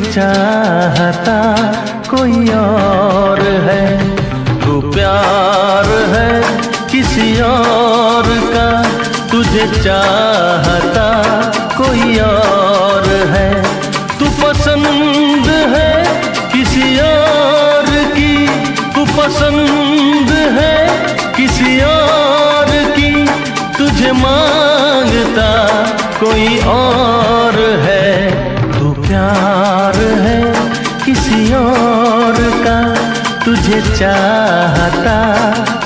चाहता कोई और है, तू प्यार है किसी और का, तुझे चाहता कोई और है, तू पसंद है किसी और की, तू पसंद है किसी और की, तुझे मांगता कोई और है, तू प्यार है किसी और का, तुझे चाहता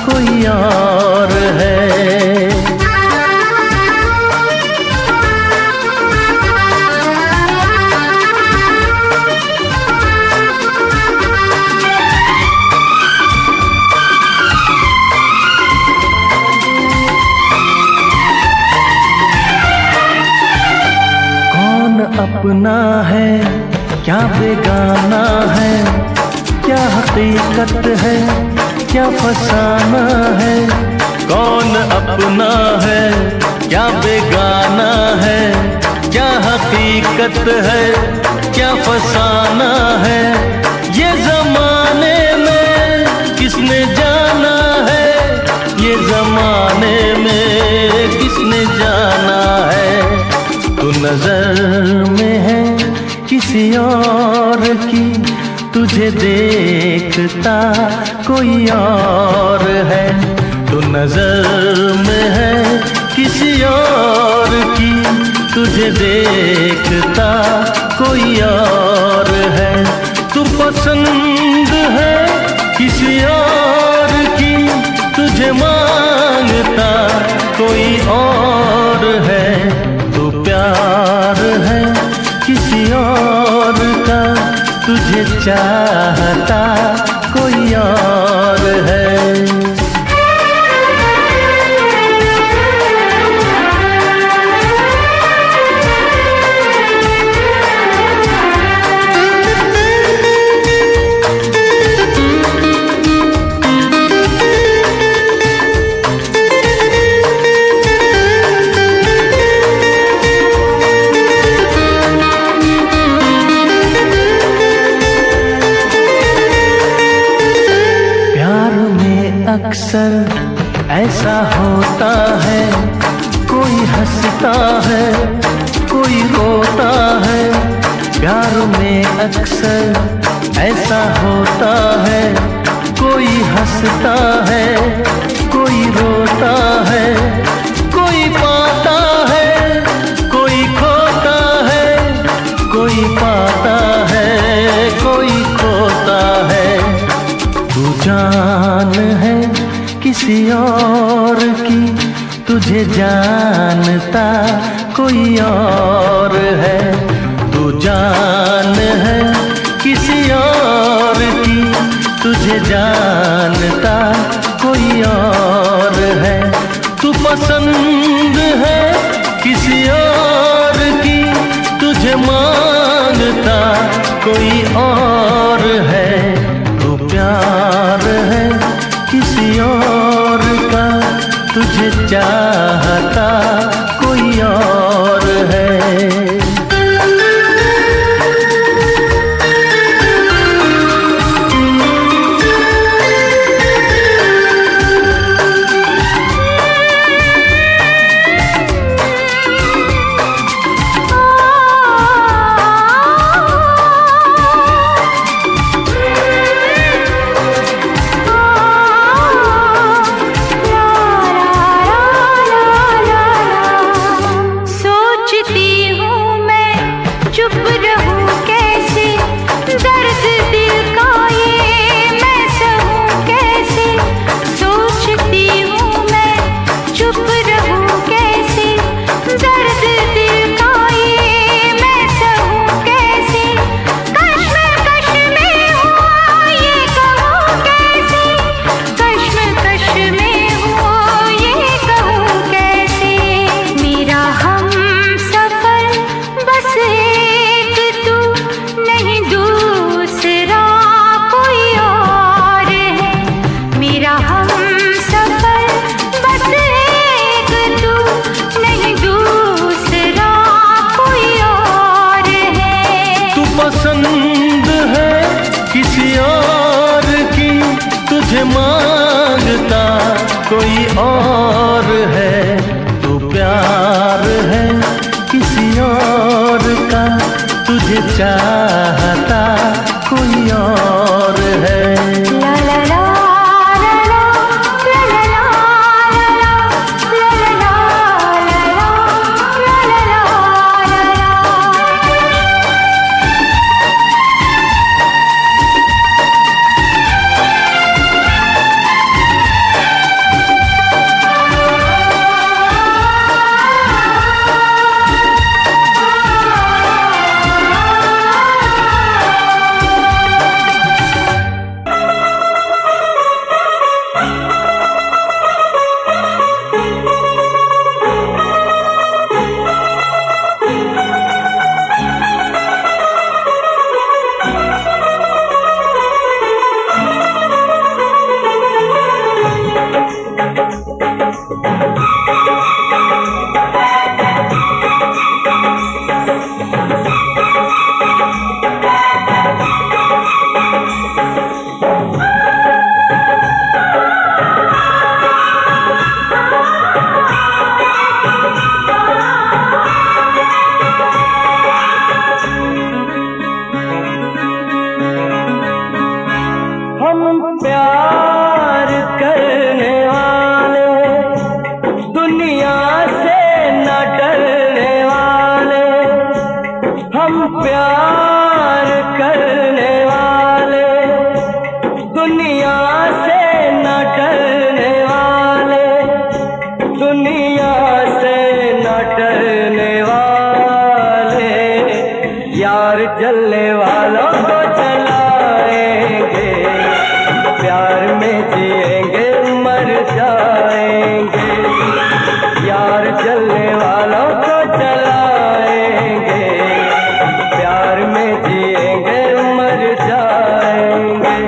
कोई और है। अपना है क्या बेगाना है, क्या हकीकत है क्या फसाना है, कौन अपना है क्या बेगाना है, क्या हकीकत है क्या फसाना है, ये जमाने में किसने जाना है, ये जमाने में किसने जाना है, तू नजर में है किसी और की, तुझे देखता कोई और है, तू नजर में है किसी और की, तुझे देखता कोई और है, तू पसंद है किसी और की, तुझे मांगता कोई और है, प्यार है किसी और का, तुझे चाहता कोई और है। अक्सर ऐसा होता है, कोई हंसता है कोई रोता है, प्यार में अक्सर ऐसा होता है, कोई हंसता है कोई रोता है, कोई पाता है कोई खोता है, कोई पाता है कोई खोता है, तू जान है किसी और की, तुझे जानता कोई और है, तू जान है किसी और की, तुझे जानता कोई और है, तू पसंद है किसी और की, तुझे मांगता कोई और है, तू प्यार है किसी और का, तुझे चाहता कोई और है। la la la la तुझे मांगता कोई और है, तू प्यार है किसी और का, तुझे चाहता कोई और है। ला ला ला ला ला ला ला ला ला ला ला प्यार करने वाले, दुनिया से न डरने वाले, हम प्यार करने वाले, दुनिया से न डरने वाले, दुनिया से न डरने वाले, यार जलने वालों को जलाएंगे, प्यार में जिएंगे मर जाएंगे, यार जलने वालों को जलाएंगे, प्यार में जिएंगे मर जाएंगे।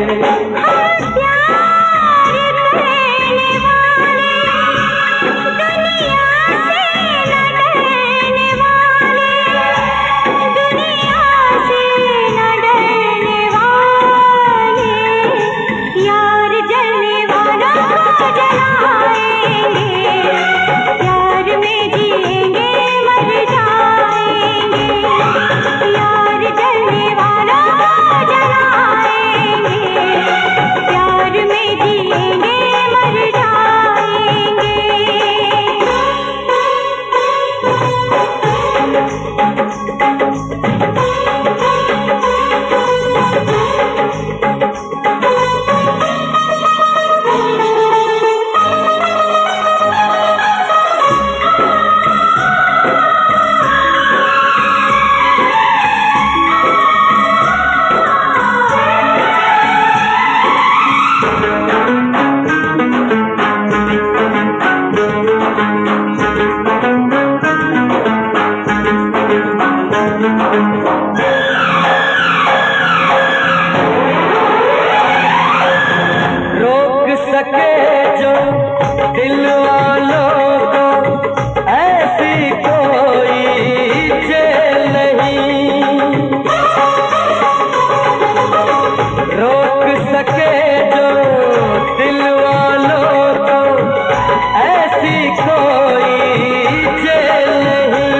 रोक सके जो दिल वालों को ऐसी कोई जेल नहीं, रोक सके जो दिल वालों को ऐसी कोई जेल नहीं।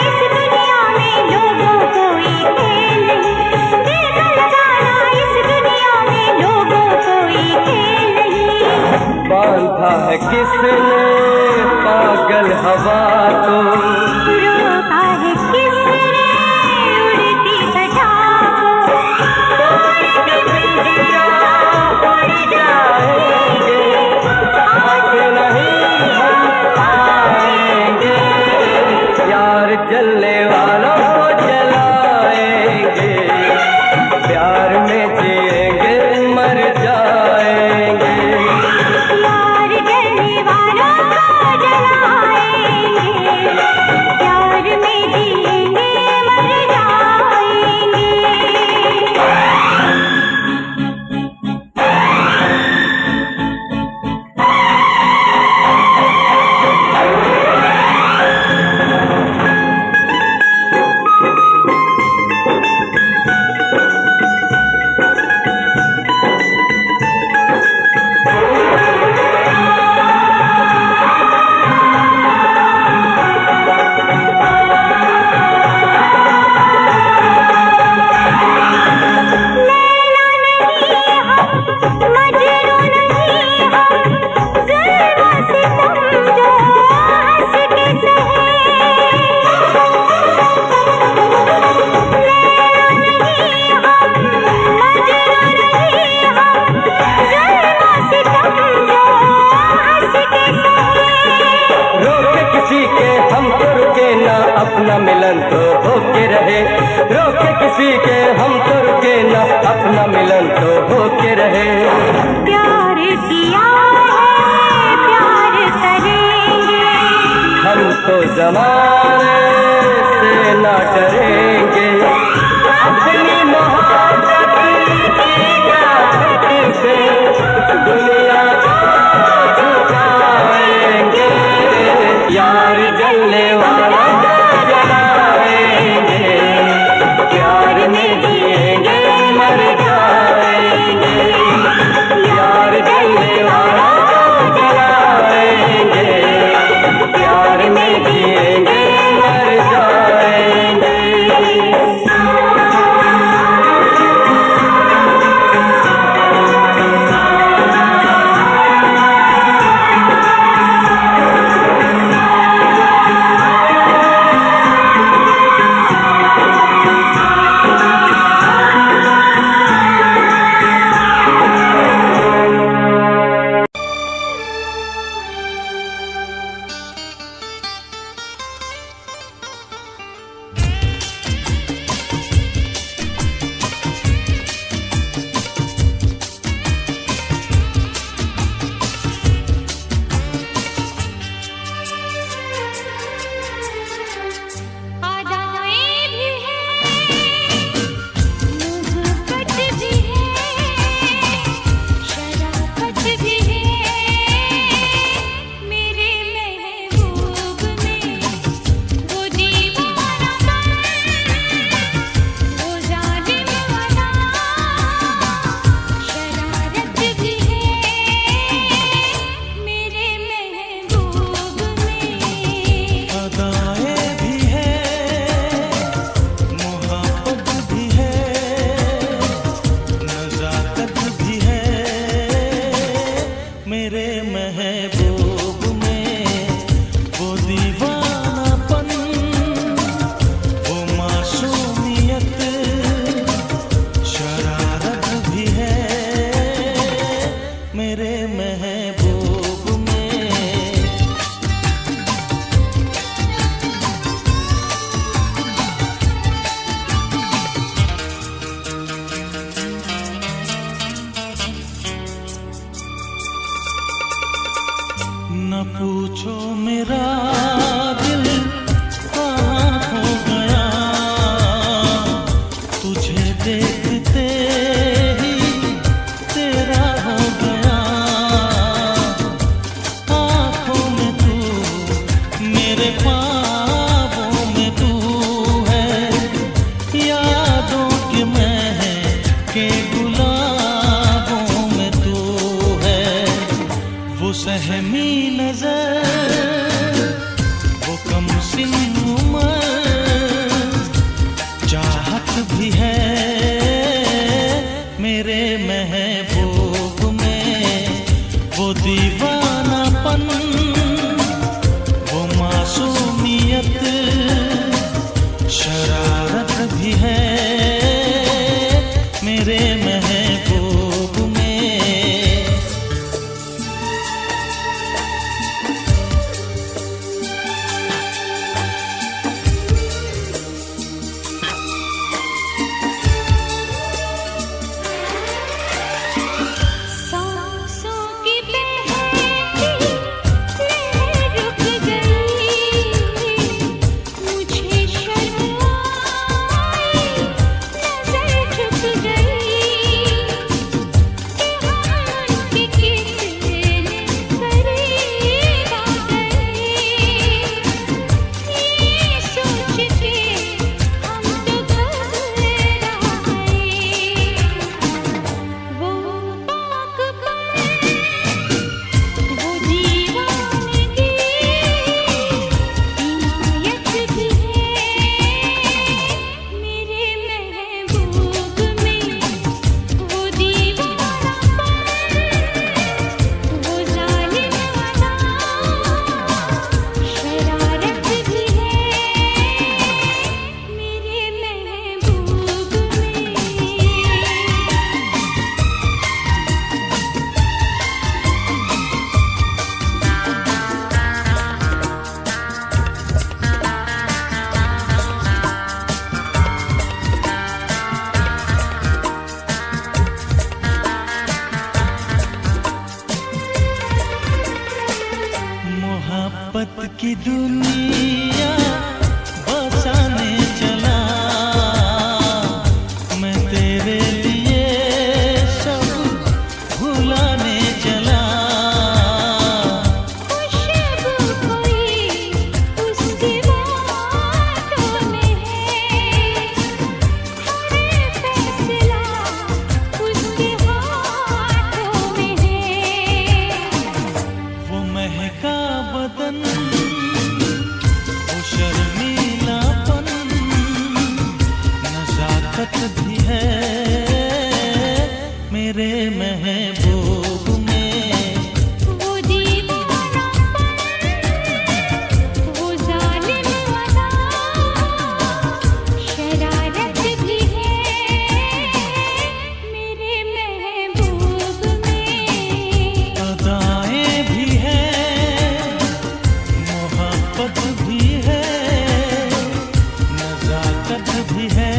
इस दुनिया में लोगों कोई खेल नहीं, दिल का लगाना इस दुनिया में लोगों कोई के किसी के हम तो रुके ना, अपना मिलन तो होके रहे। प्यार किया है प्यार करेंगे, हम तो जमाने से ना डरेंगे, अपनी मोहब्बत की गाहक से दुनिया को झुकाएंगे। यार जलने वाला जलाएंगे, प्यार में जिएंगे मर जाएंगे। यार जलने वाला जलाएंगे, प्यार में जिएंगे मर जाएंगे। अदाएं भी हैं, मोहब्बत भी है, शराफत भी है, मेरे महबूब में वो दीवानापन, वो जालिम वाला शरारत भी है, मेरे महबूब में। अदाएं भी हैं, मोहब्बत भी है, नज़ाकत भी है, मेरे महबूब में वो दीवानापन, वो मासूमियत, शरारत भी है, मेरे महबूब में। न पूछो मेरा दिल कहाँ खो गया, तुझे देखते ही तेरा हो गया। आँखों में तू, मेरे ख्वाबों में तू है, यादों के महके गुलाबों में तू है। वो सहमी नजर, वो कम सिन उम्र, चाहत भी है, मेरे महबूब में वो दीवानापन, वो मासूमियत, शरारत भी है, मेरे महबूब में। की दुनिया बसाने चला, मैं तेरे लिए सब भुलाने चला। खुशबू कोई उसकी बातों में है, हर फैसला उसके हाथों में है। वो महका बदन, वो शर्मीलापन, नजाकत भी है मेरे महबूब में। वो दीवानापन, वो जालिम अदा, शरारत भी है मेरे महबूब में। अदाएं भी हैं, मोहब्बत भी है, नजाकत भी है।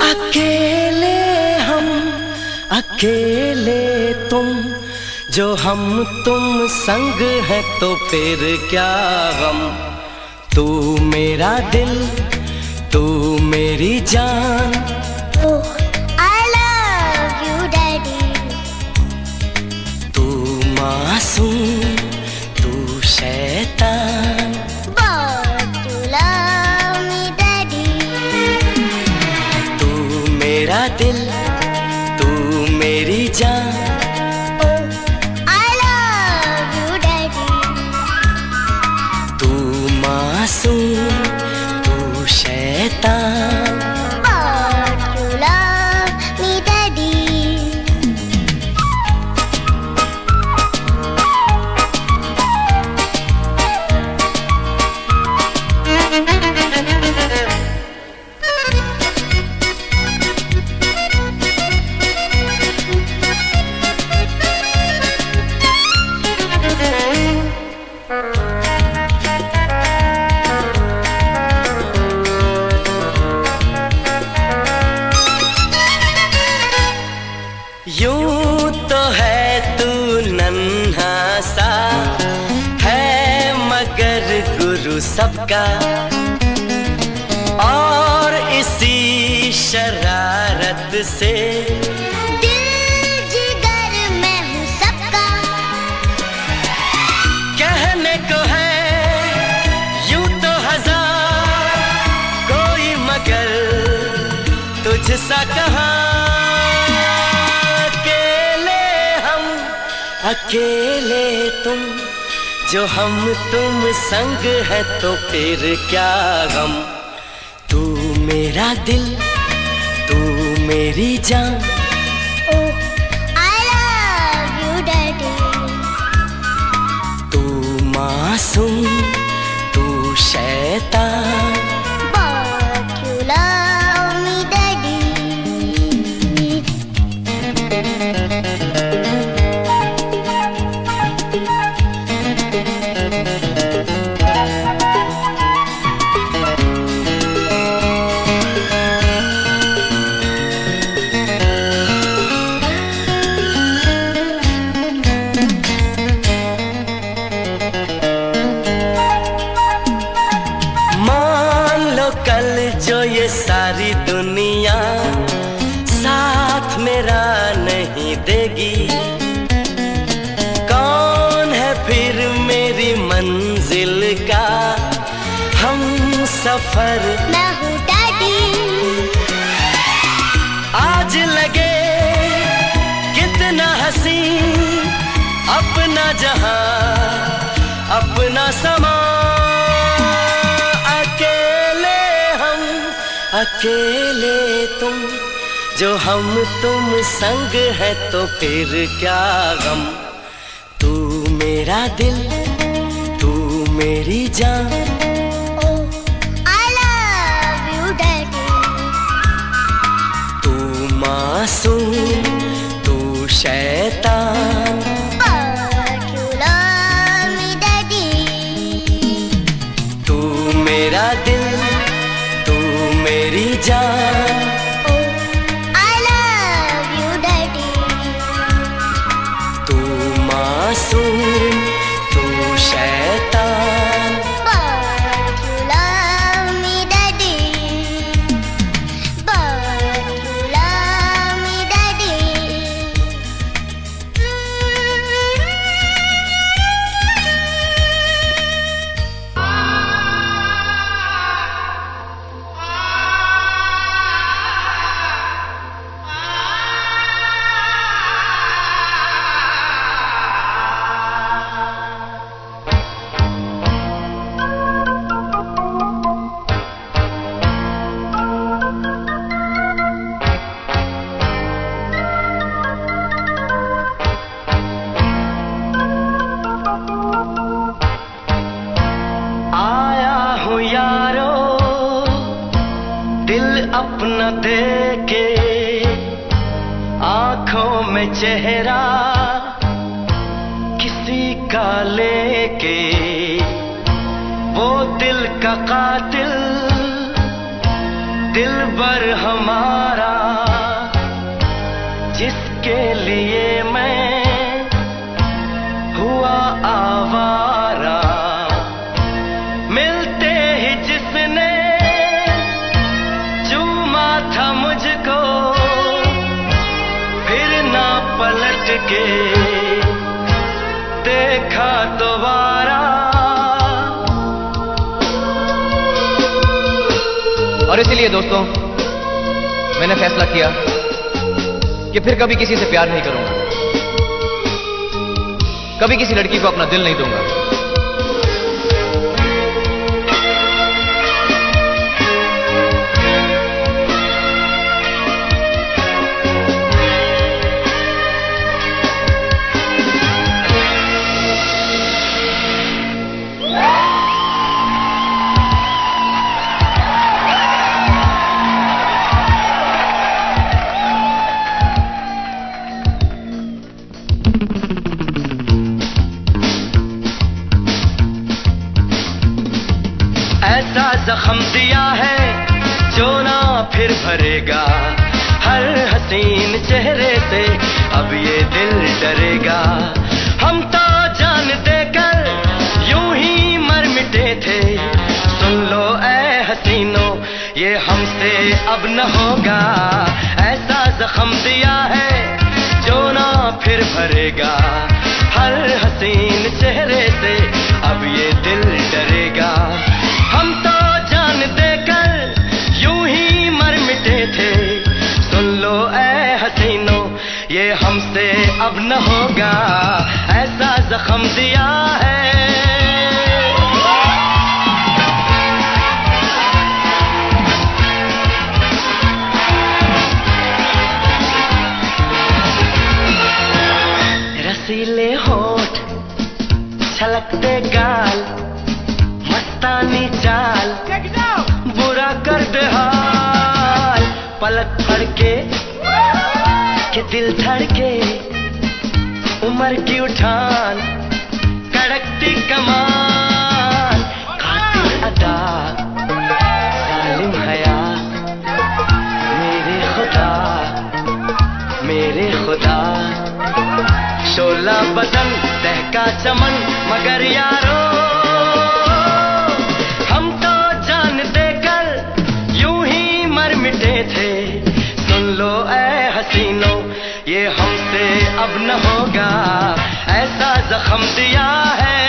अकेले हम, अकेले तुम, जो हम तुम संग है तो फिर क्या गम। तू मेरा दिल, तू मेरी जान, I love you, Daddy. तू मासूम, तू शैतान, But you love me, Daddy. तू मेरा दिल, तू मेरी जान, I love you, Daddy. तू मासूम, तू शैतान। But you love me, Daddy. यूं तो है तू नन्हा सा, है मगर गुरु सबका, और इसी शरारत से दिल जिगर मैं हूँ सबका। कहने को है यूं तो हजार, कोई मगर तुझसा कहाँ। अकेले तुम, जो हम तुम संग है तो फिर क्या गम। तू मेरा दिल, तू मेरी जान, I love you, Daddy. तू मासूम, तू शैतान, But you love me, Daddy. जो ये सारी दुनिया साथ मेरा नहीं देगी, कौन है फिर मेरी मंजिल का हम सफर। मैं हूँ Daddy. आज लगे कितना हंसी अपना जहां, अपना समा। अकेले तुम, जो हम तुम संग है तो फिर क्या गम। तू मेरा दिल, तू मेरी जान, I love you, Daddy. तू मासूम, जान। I love you, Daddy. तू मासूम, तू शैतान, But you love me, Daddy. But you love me, Daddy. आया हूँ यारो दिल अपना देके, आंखों में चेहरा किसी का लेके, वो दिल का कातिल दिलबर हमारा, जिसके लिए मैं हुआ आवारा। मिलते ही जिसने चूमा था मुझको, फिर ना पलट के देखा दोबारा। और इसीलिए दोस्तों मैंने फैसला किया कि फिर कभी किसी से प्यार नहीं करूंगा, कभी किसी लड़की को अपना दिल नहीं दूंगा। ऐसा जख्म दिया है जो ना फिर भरेगा, हर हसीन चेहरे से अब ये दिल डरेगा। हम तो जान देकर यूं ही मर मिटे थे, सुन लो ऐ हसीनो ये हमसे अब न होगा। ऐसा जख्म दिया है जो ना फिर भरेगा, हर हसीन चेहरे से अब ये दिल डरेगा। हम तो जान देकर यूं ही मर मिटे थे, सुन लो ऐ हसीनो ये हमसे अब न होगा। ऐसा जख्म दिया है। रसीले होठ, छलकते गाल, मस्तानी चाल, बुरा कर दे हाल। पलक फड़के के दिल धड़के, उम्र की उठान, कड़कती कमान, कातिल अदा, जालिम हया, मेरे खुदा, मेरे खुदा। शोला बदन, दहका चमन, मगर यारो हम तो जान देकर यूं ही मर मिटे थे। सुन लो ऐ हसीनो ये हमसे अब न होगा। ऐसा जख्म दिया है।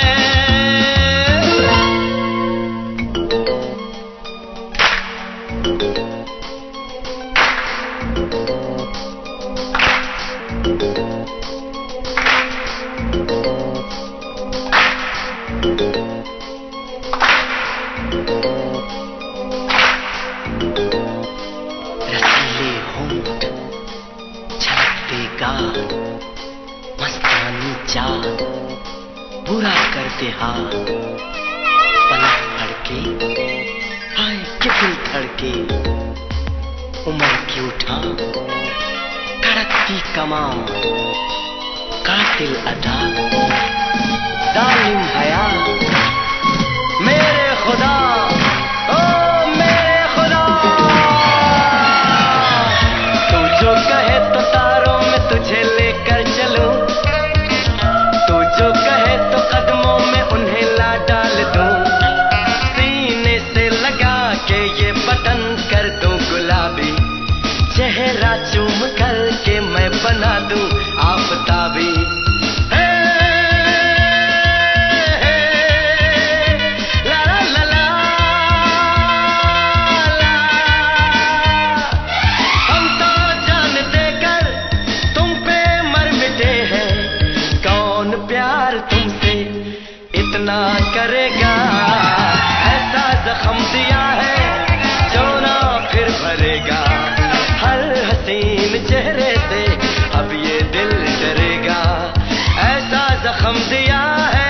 रसीले होंठ, छलकते गाल, मस्तानी चाल, बुरा करते हाल। पलक फड़के हाय के दिल धड़के, उम्र की उठान, कड़कती कमान, कातिल अदा, जालिम हया, मेरे खुदा, ओ मेरे खुदा। ना करेगा। ऐसा जख्म दिया है जो ना फिर भरेगा। हर हसीन चेहरे से अब ये दिल डरेगा। ऐसा जख्म दिया है।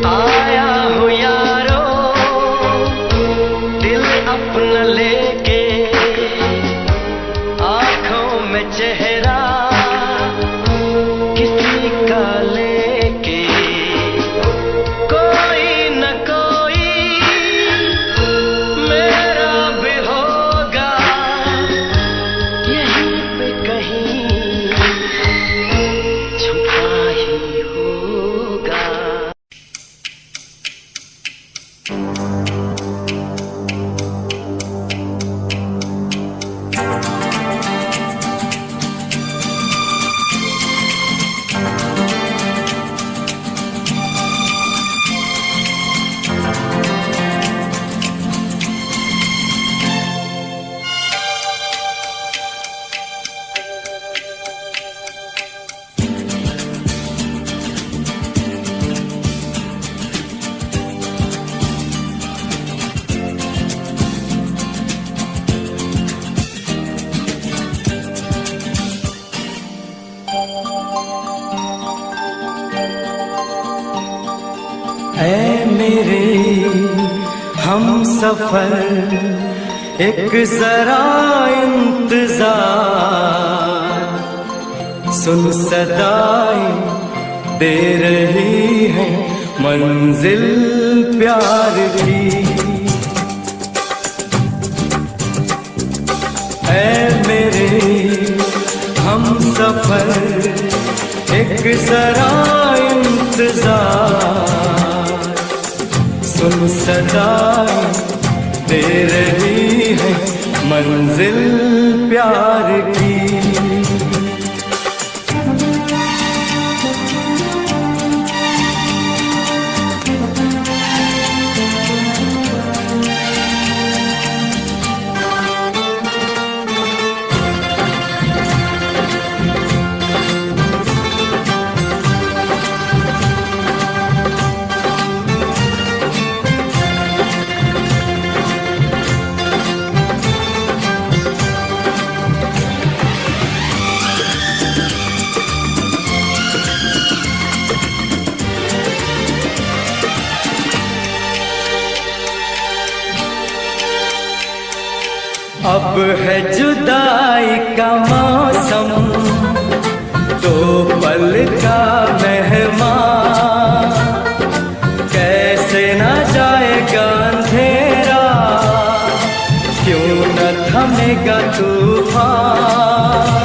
आया हूँ यारो दिल अपना लेके, आंखों में चेहरा किसी का लेके। कोई न कोई मेरा भी होगा यहीं पे कहीं छुपा ही होगा। ऐ मेरे हम सफर एक जरा इंतजार, सुन सदाएं दे रही है मंजिल प्यार की। ऐ मेरे हम सफर एक जरा इंतजार, सुन सदाएं दे रही है मंजिल प्यार की। अब है जुदाई का मौसम, दो पल का मेहमान, कैसे न जाएगा अंधेरा, क्यों न थमेगा तूफान।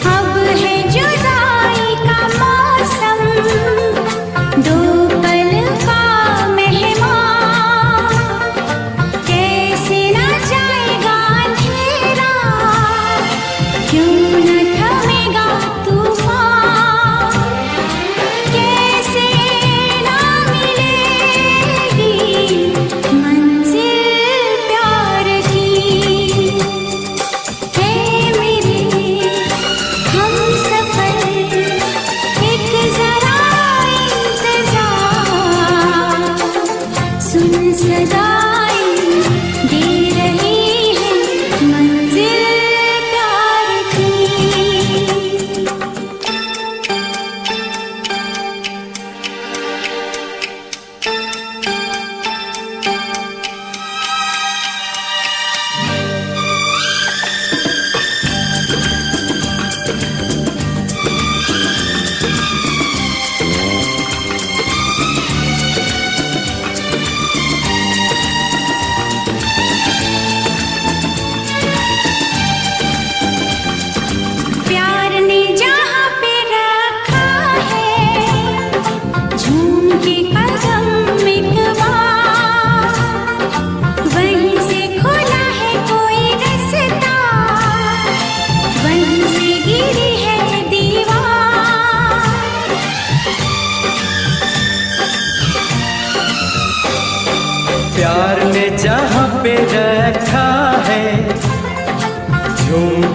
अब है जुदाई का मौसम, दो पल का मेहमान,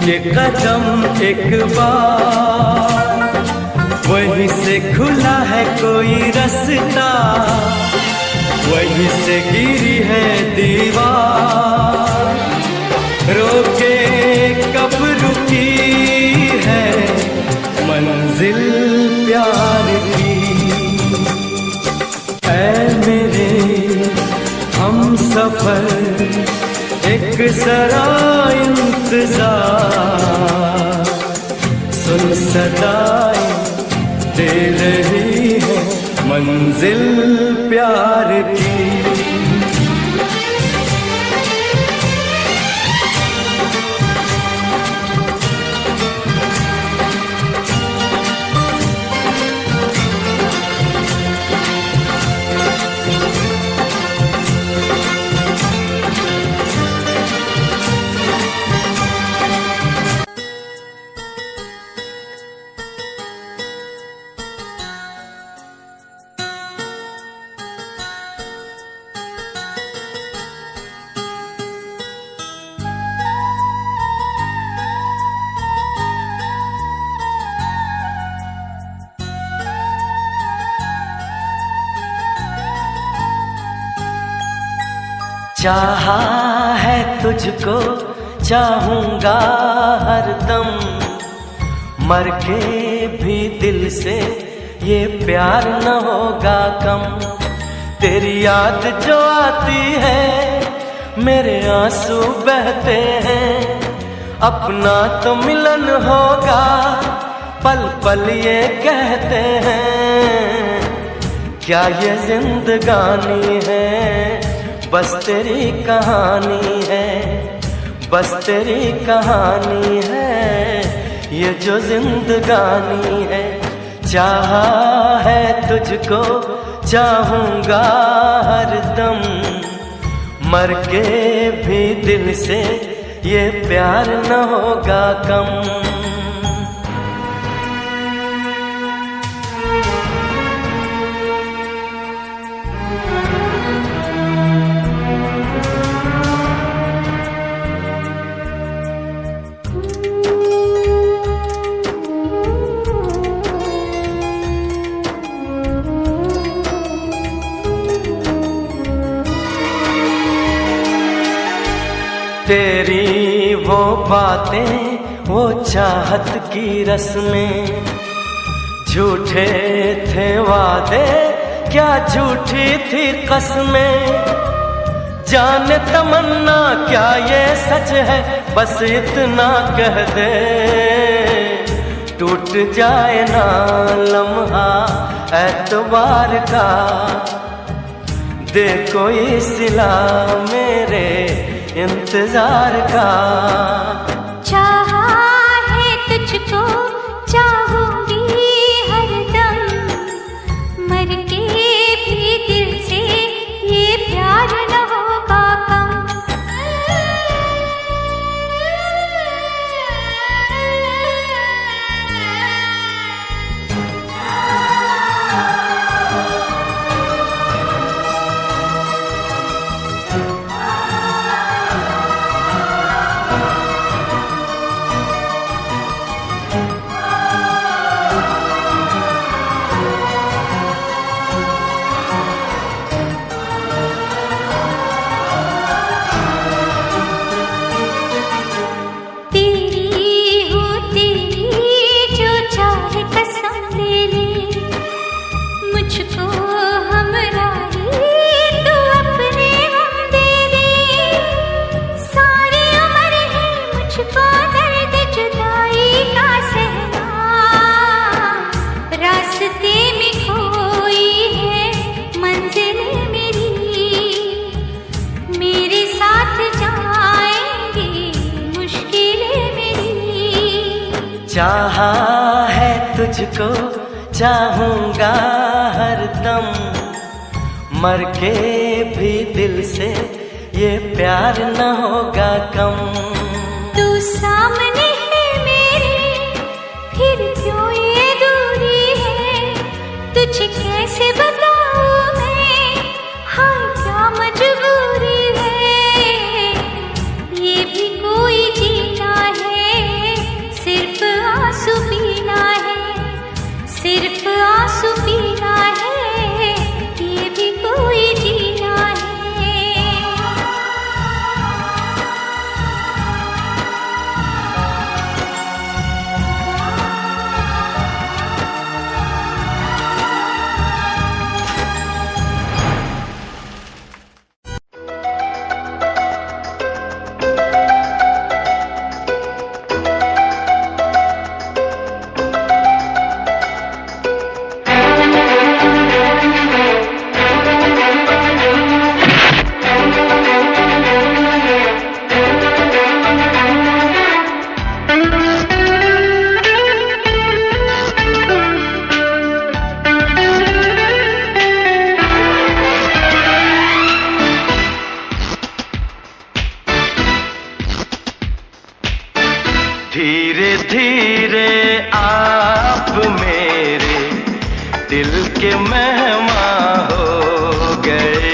के कदम एक बार, वहीं से खुला है कोई रास्ता, वहीं से गिरी है दीवार। रोके कब रुकी है मंजिल प्यार की। ऐ मेरे हम सफर एक जरा इंतजार, सुन सदाएं दे रही है मंजिल प्यार की। चाहा है तुझको चाहूंगा हरदम, मर के भी दिल से ये प्यार न होगा कम। तेरी याद जो आती है मेरे आंसू बहते हैं, अपना तो मिलन होगा पल पल ये कहते हैं। क्या ये जिंदगानी है बस तेरी कहानी है, बस तेरी कहानी है ये जो जिंदगानी है। चाहा है तुझको चाहूंगा हरदम, मर के भी दिल से ये प्यार न होगा कम। तेरी वो बातें वो चाहत की रस्में, झूठे थे वादे क्या झूठी थी कसमें। जाने तमन्ना क्या ये सच है बस इतना कह दे, टूट जाए ना लम्हा एतबार का, दे कोई सिला मेरे इंतजार का। चाहा है तुझको चाहूंगी हरदम, मर के भी दिल से ये प्यार न होगा कम। चाहा है तुझको चाहूंगा हरदम, मर के भी दिल से ये प्यार न होगा कम। तू सामने है मेरे फिर क्यों ये दूरी है, तुझे कैसे बताऊं मैं हाँ क्या मजबूरी है। ये भी कोई जीना है धीरे धीरे आप मेरे दिल के मेहमान हो गए।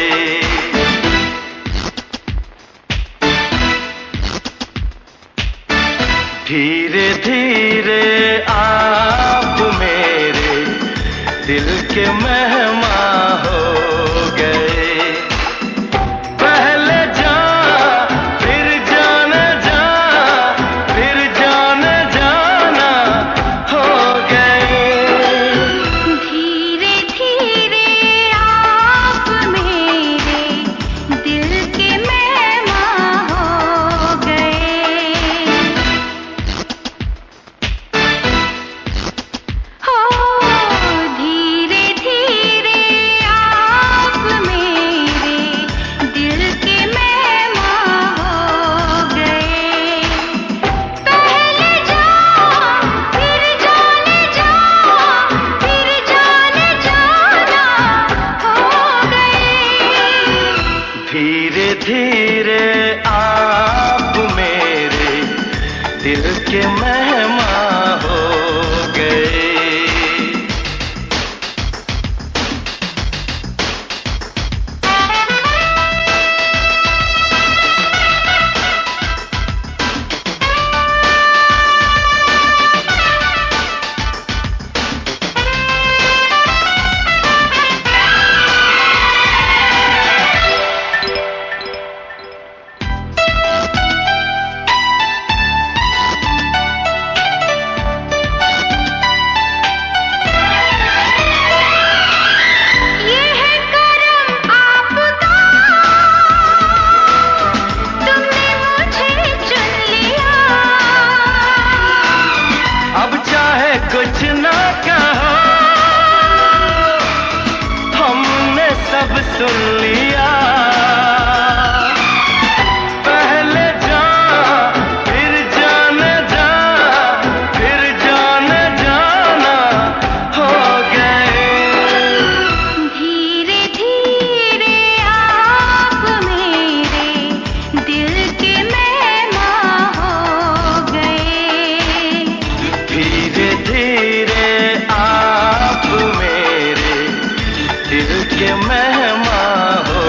धीरे धीरे आप मेरे दिल के मेहमान हो गए। पहले जान फिर जाना जा, फिर जाना जाना हो गए। धीरे धीरे आप मेरे दिल के मेहमान हो गए। हो धीरे धीरे आप मेरे दिल के मेहमान हो गए। पहले जान फिर जाने जा, फिर जाने जाना हो गए। धीरे धीरे आप मेरे दिल के मेहमान हो गए। ये है करम आपका, तुमने मुझे चुन लिया। अब चाहे कुछ ना कहो, हमने सब सुन लिया। पहले जा फिर जाना जा, फिर जाना जाना हो गए। धीरे धीरे आप मेरे दिल के मेहमान हो गए। धीरे धीरे आप मेरे दिल के मेहमान हो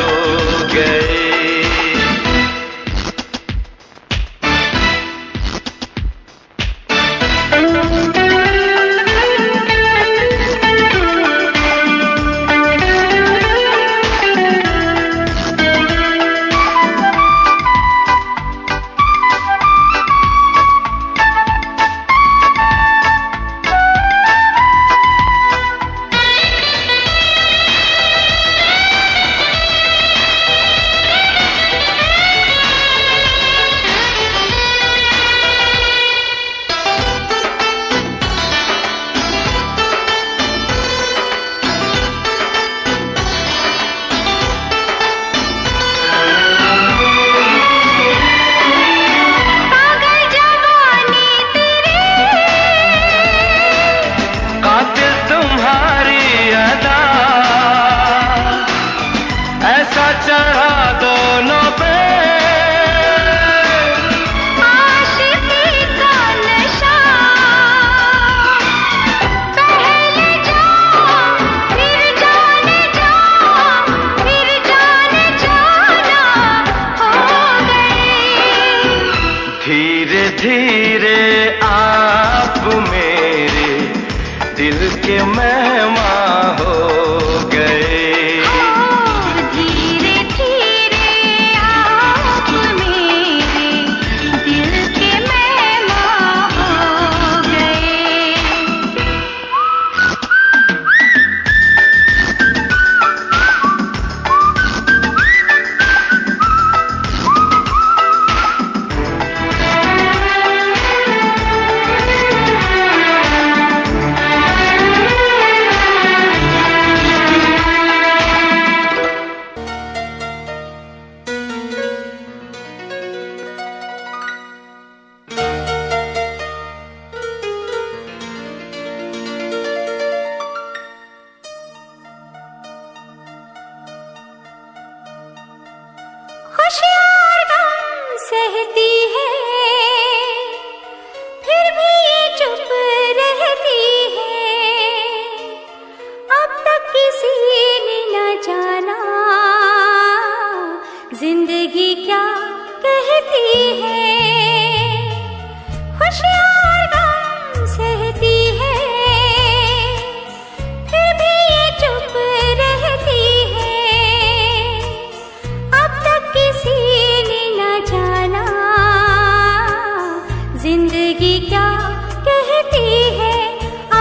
गए। पागल जवानी तेरी, कातिल तुम्हारी अदा, ऐसा चढ़ा दोनों पे आशिकी का नशा। पहले जान फिर जाने जा, फिर जाने जाना हो गए। धीरे धीरे आप मेरे दिल के मेहमान हो गए। धीरे धीरे आप मेरे दिल के मेहमान हो गए। जिंदगी क्या कहती है, खुशियाँ और गम सहती है, फिर भी ये चुप रहती है। अब तक किसी ने न जाना जिंदगी क्या कहती है।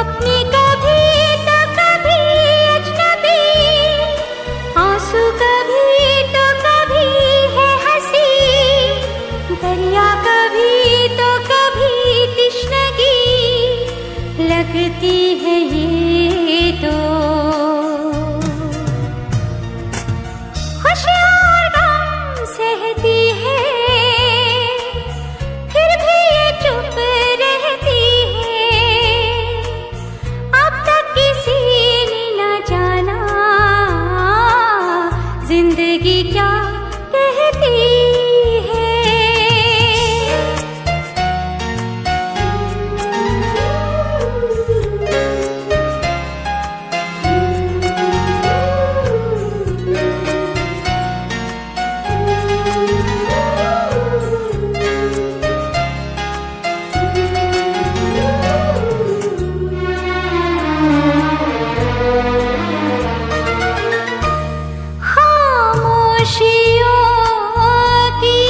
अपनी कभी तो कभी अजनबी, आंसू कभी तो कभी है हंसी, दरिया कभी तो कभी तिश्नगी, लगती है ये तो खुशियाँ और गम सहती है, फिर भी ये चुप रहती है। अब तक किसी ने न जाना जिंदगी क्या कहती है। खामोशियों की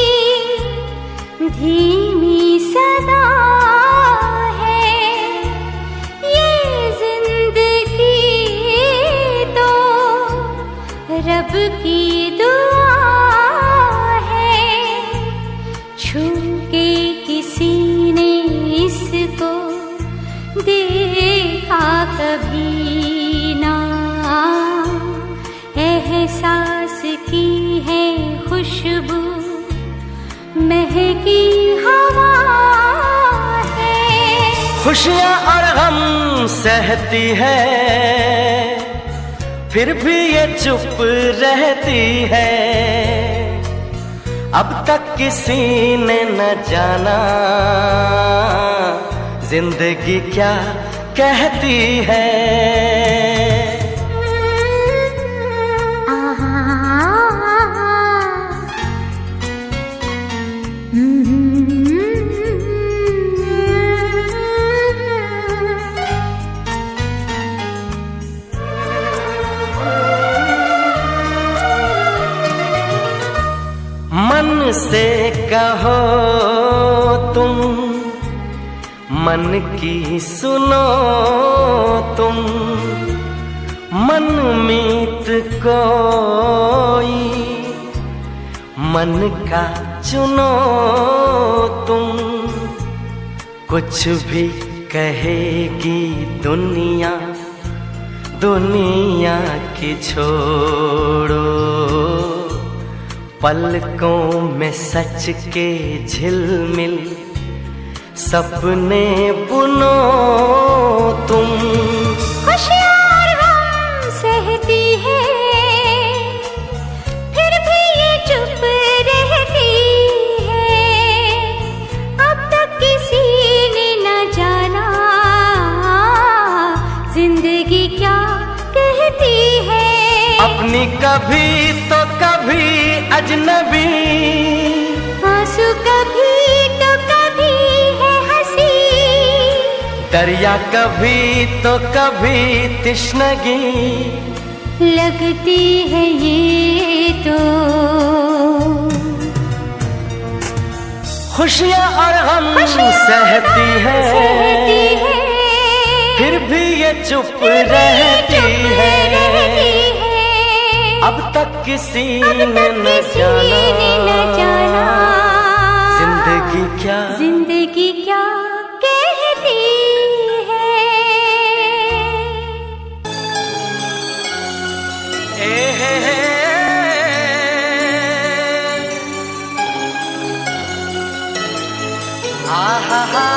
धीमी सदा है, ये जिंदगी तो रब की दुआ है। छू के किसी ने इसको देखा कभी ना, एहसास की है खुशबू महकी हवा है। खुशियाँ और गम सहती है, फिर भी ये चुप रहती है। अब तक किसी ने न जाना जिंदगी क्या कहती है। मन से कहो तुम, मन की सुनो तुम, मन मीत कोई मन का चुनो तुम। कुछ भी कहेगी दुनिया, दुनिया की छोड़ो, पलकों में सच के झिलमिल सपने बुनो तुम। खुशियाँ और गम सहती है, फिर भी ये चुप रहती है। अब तक किसी ने न जाना जिंदगी क्या कहती है। अपनी कभी तो कभी अजनबी, आंसू कभी तो कभी है हंसी, दरिया कभी तो कभी तिश्नगी, लगती है ये तो खुशियाँ और गम सहती है, फिर भी ये चुप रहती है। अब तक किसी ने न जाना जिंदगी क्या कहती है। ए हे हे। आहा हा।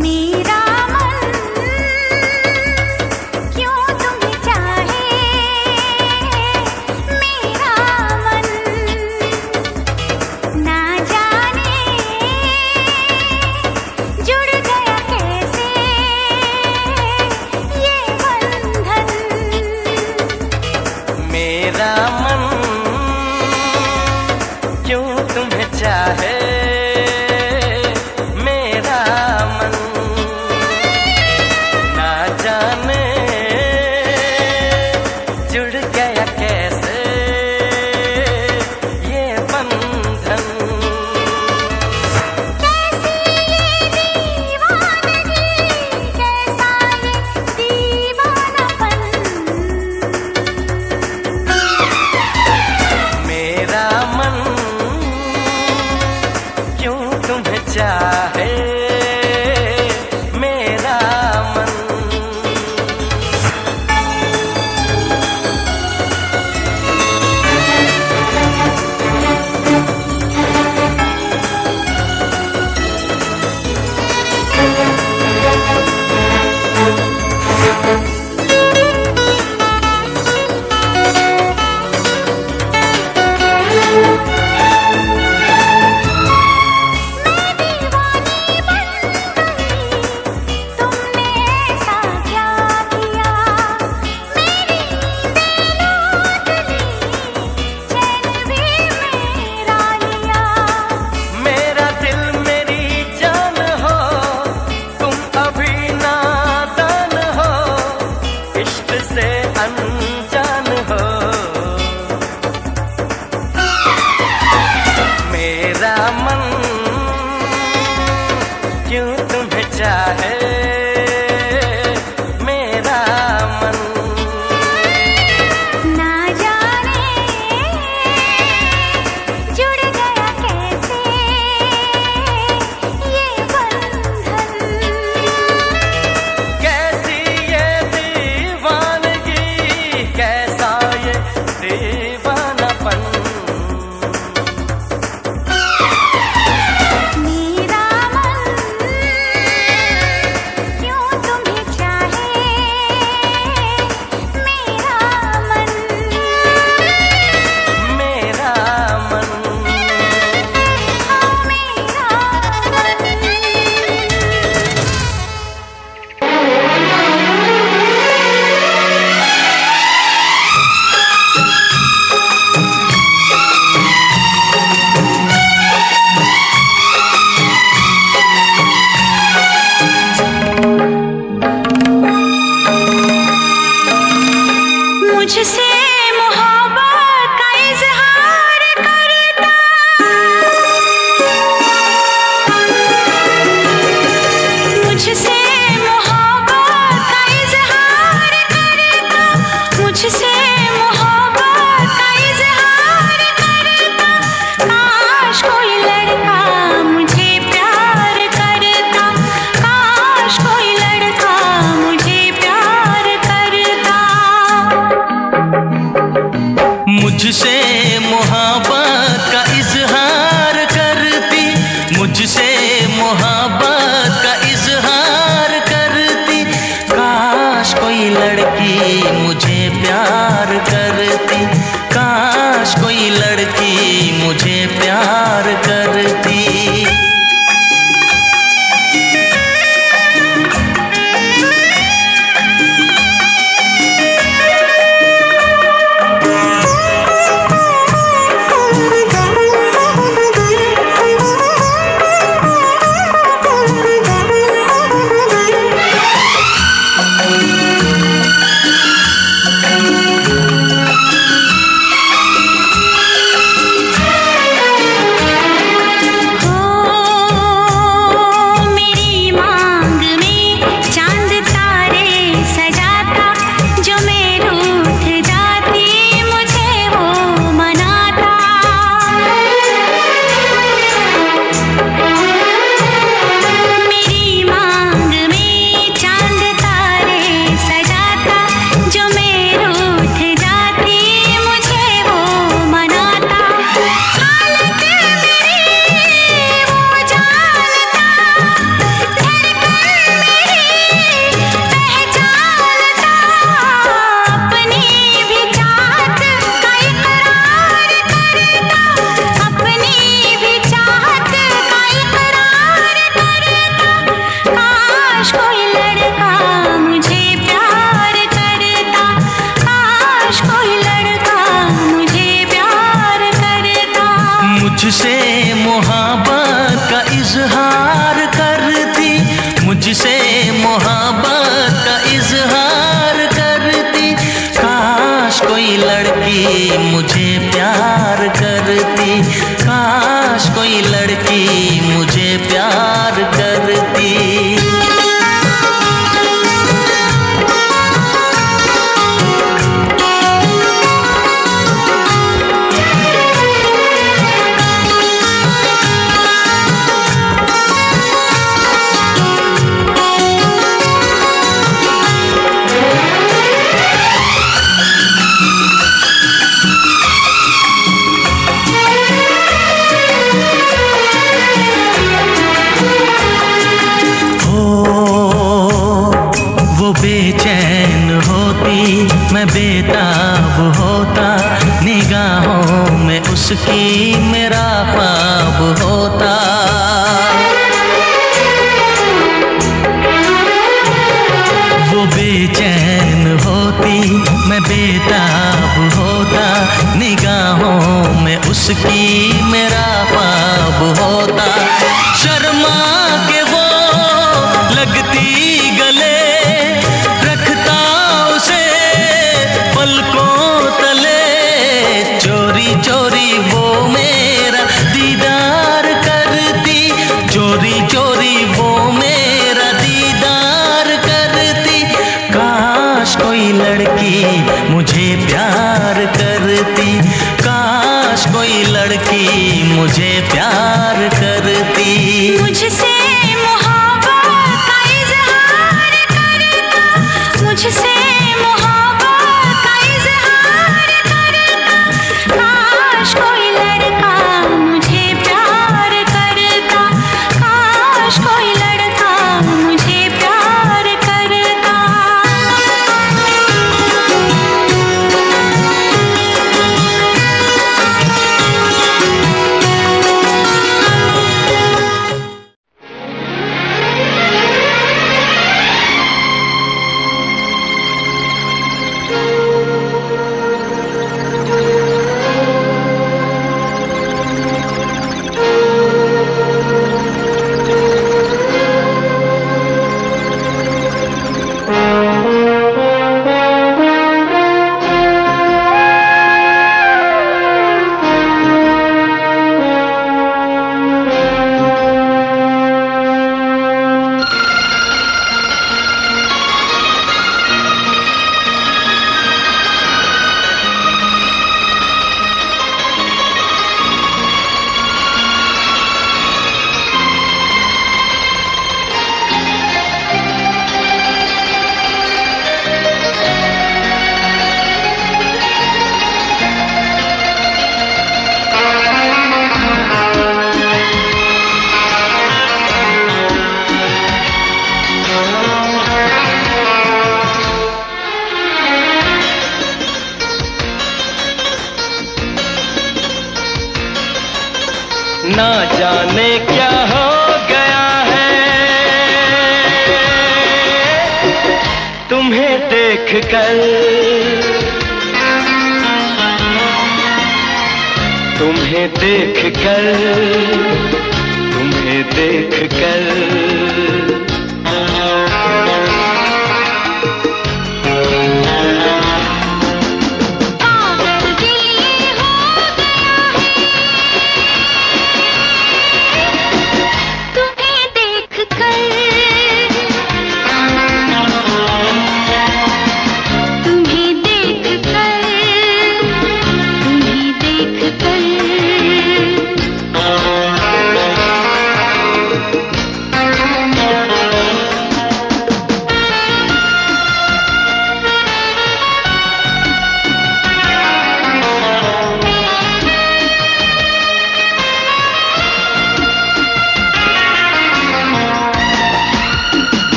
मेरा मन क्यों तुम्हें चाहे मेरा मन क्यों तुम्हें चाहे, मेरा मन ना जाने जुड़ गया कैसे ये बंधन। कैसी ये दीवानगी, कैसा ये दीवानापन। मेरा मन क्यों तुम्हें चाहे, मेरा मन। तुमने ऐसा क्या किया, मेरी नींदें लूट ली, चैन भी मेरा लिया। मेरा दिल मेरी जान हो, तुम अभी नादान हो, इश्क से अनजान हो। मेरा मन क्यों तुम्हें चाहे, मेरा मन। ना जाने जुड़ गया कैसे ये बंधन। कैसी ये दीवानगी, कैसा ये दीवानापन। मेरा मन क्यों तुम्हें चाहे, मेरा मन। मेरा मन। हाँ, मेरा मन। मुझसे मोहब्बत का इजहार करता, मुझसे मोहब्बत का इजहार करता, मुझसे मोहब्बत का इजहार करता। काश कोई लड़का मुझे प्यार करता, काश कोई लड़का मुझे प्यार करता। मुझसे मोहब्बत का इजहार करती, मुझसे मोहब्बत का इजहार करती। काश कोई लड़की मुझे प्यार मुझसे मोहब्बत का इजहार करती, मुझसे मोहब्बत का इजहार करती। काश कोई लड़की मुझे प्यार करती, काश कोई लड़की मुझे प्यार करती। बेचैन होती मैं बेताब होता, निगाहों में उसकी मेरा ख्वाब होता। वो बेचैन होती मैं बेताब होता, निगाहों में उसकी मेरा ख्वाब होता। शर्मा के वो लगती गले, चोरी चोरी वो मेरा दीदार करती, चोरी चोरी वो मेरा दीदार करती। काश कोई लड़की मुझे प्यार करती, काश कोई लड़की मुझे प्यार करती। मुझसे मोहब्बत का इजहार करता, मुझसे मोहब्बत का इजहार करता। काश कोई लड़का मुझे प्यार करता, काश कोई लड़का मुझे प्यार करता। ना जाने क्या हो गया है तुम्हें देख कर, तुम्हें देख कर, तुम्हें देख कर।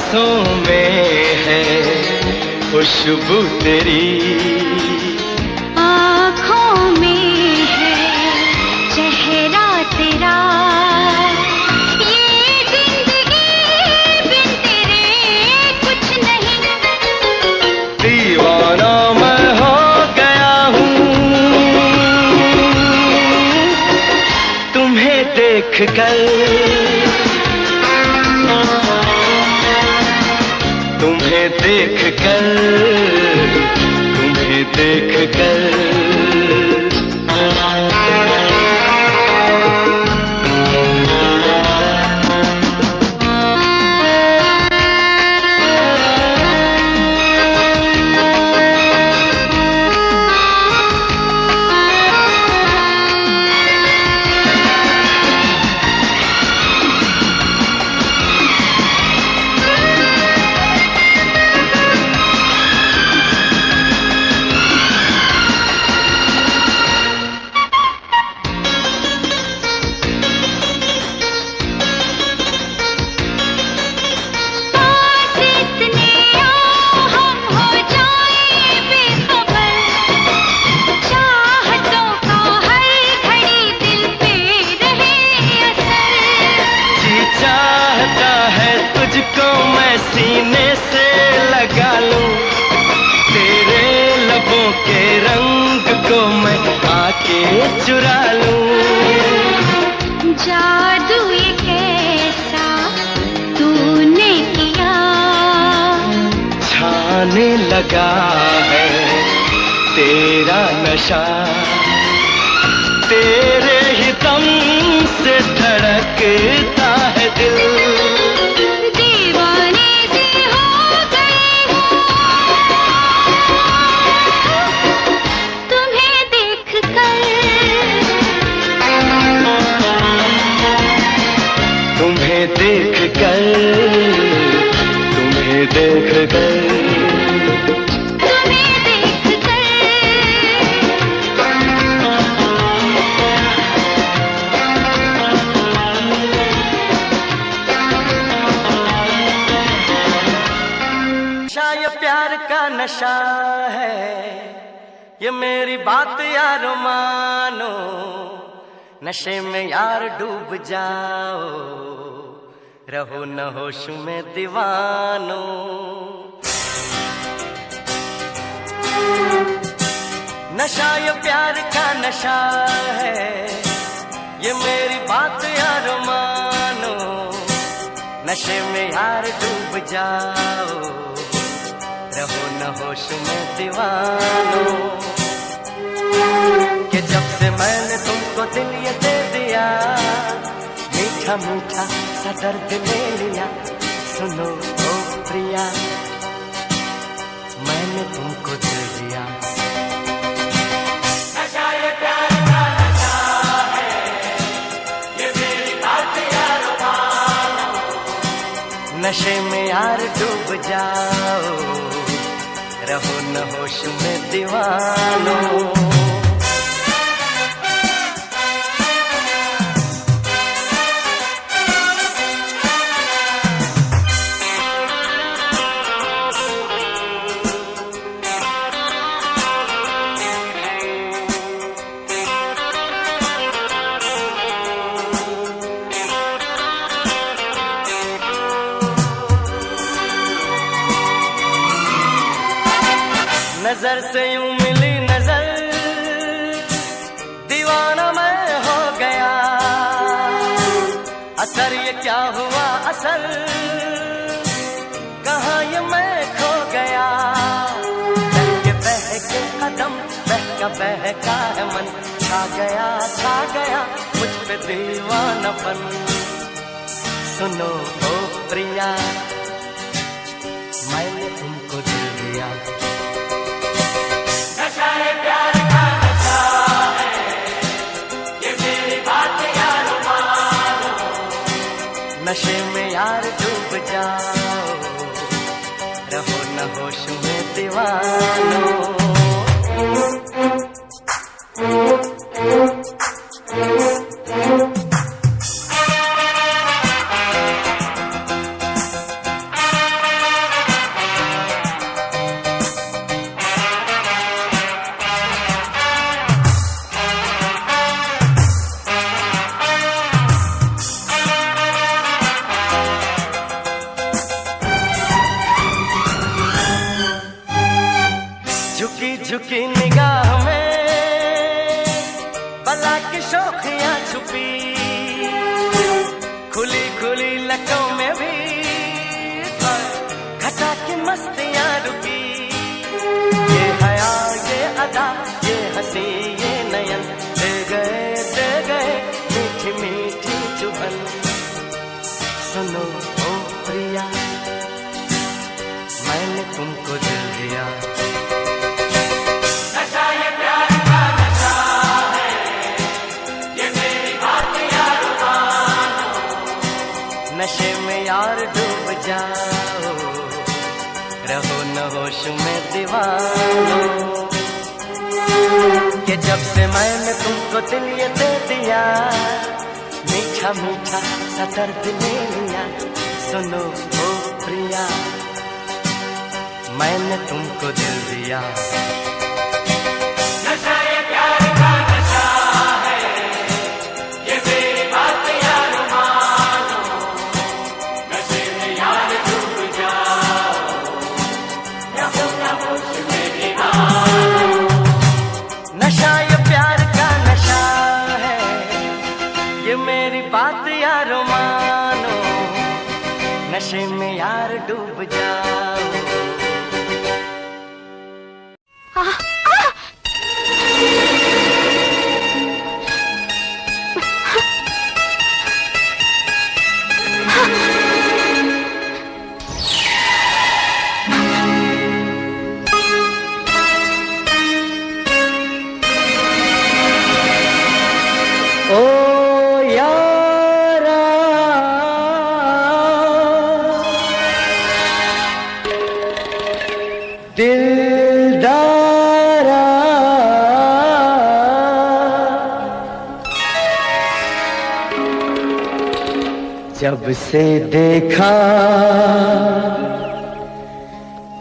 सांसों में है खुशबू तेरी, आँखों में है चेहरा तेरा, ये जिंदगी बिन तेरे कुछ नहीं। दीवाना मैं हो गया हूँ तुम्हें देख कर, तुम्हें देख कर, तुम्हें देख कर। सीने से लगा लूं तेरे लबों के रंग को मैं आके चुरा लूं। जादू ये कैसा तूने किया, छाने लगा है तेरा नशा, तेरे ही दम से धड़कता है दिल। तुम्हें देख कर, तुम्हें देख कर, तुम्हें देख कर। नशा ये प्यार का नशा है, ये मेरी बात यारो मानो, नशे में यार डूब जाओ, रहो न होश में दीवानो। नशा ये प्यार का नशा है, ये मेरी बात यारो मानो, नशे में यार डूब जाओ, रहो न होश में दीवानो। कि जब से मैंने तुमको दिल ये दे दिया, मीठा मीठा सा दर्द ले लिया, सुनो ओ प्रिया, मैंने तुमको दिल दिया। नशा ये प्यार का नशा है, ये मेरी बात यारो मानो, नशे में यार डूब जाओ, रहो न होश में दीवानो। नजर से यूं मिली नजर, दीवाना मैं हो गया, असर ये क्या हुआ असर, कहाँ ये मैं खो गया। बहके कदम बहका है मन, छा गया मुझ पे दीवानापन। सुनो ओ प्रिया, मैंने तुमको दिल दिया। नशा ये प्यार का नशा है, ये मेरी बात यार मानो, नशे में यार डूब जाओ, रहो न होश में दीवानो। शोखियां छुपी, खुली खुली लटों में भी घटा की मस्तियां रुकी। ये हया ये अदा ये हंसी ये नयन दे गए मीठी मीठी चुभन। सुनो ओ प्रिया मैंने तुमको दिल दिया। नशा ये प्यार का नशा है, ये मेरी बात यार मानो। नशे में यार डूब जाओ, रहो न होश में दीवानो। कि जब से मैंने तुमको दिल ये दे दिया, मीठा मीठा सा दर्द ले लिया। सुनो ओ प्रिया मैंने तुमको दिल दिया। नशा ये प्यार का नशा है, ये मेरी बात यार मानो। नशे में यार डूब जाओ, रहो न होश में दीवानो। नशा ये प्यार का नशा है, ये मेरी बात यार मानो। नशे में यार डूब जाओ। ओ यारा दिलदारा, जब से देखा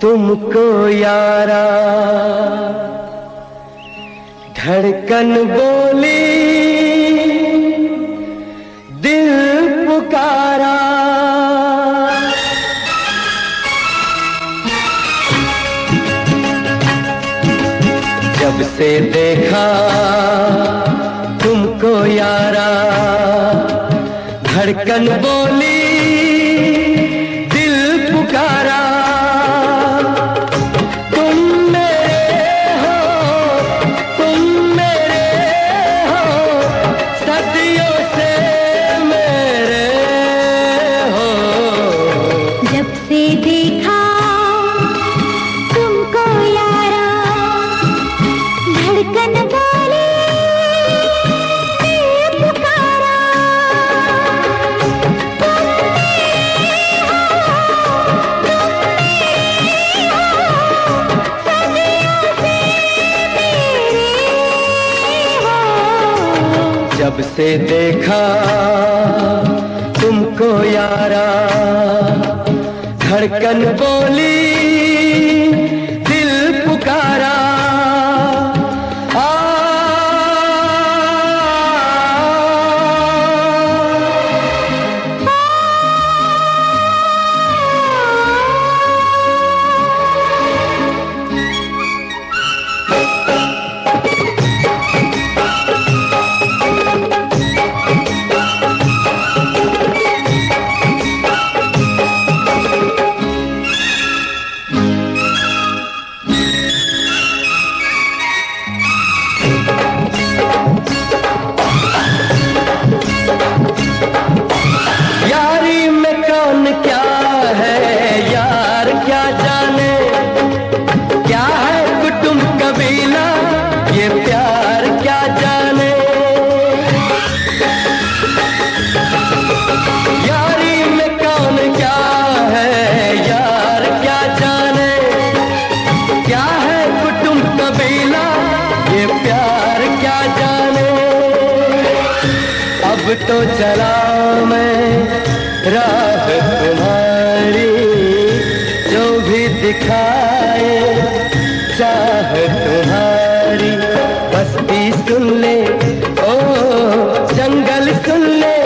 तुमको यारा, धड़कन बोली दिल पुकारा। जब से देखा तुमको यारा, धड़कन बोली दिल पुकारा। तुम मेरे हो सदियों से मेरे हो। जब से देखा तुमको यारा, धड़कन बोली दिल पुकारा। जब से देखा तुमको यारा, धड़कन बोली दिल पुकारा। अब तो चला मैं राह तुम्हारी, जो भी दिखाए चाह तुम्हारी। बस्ती सुन ले ओ जंगल सुन ले,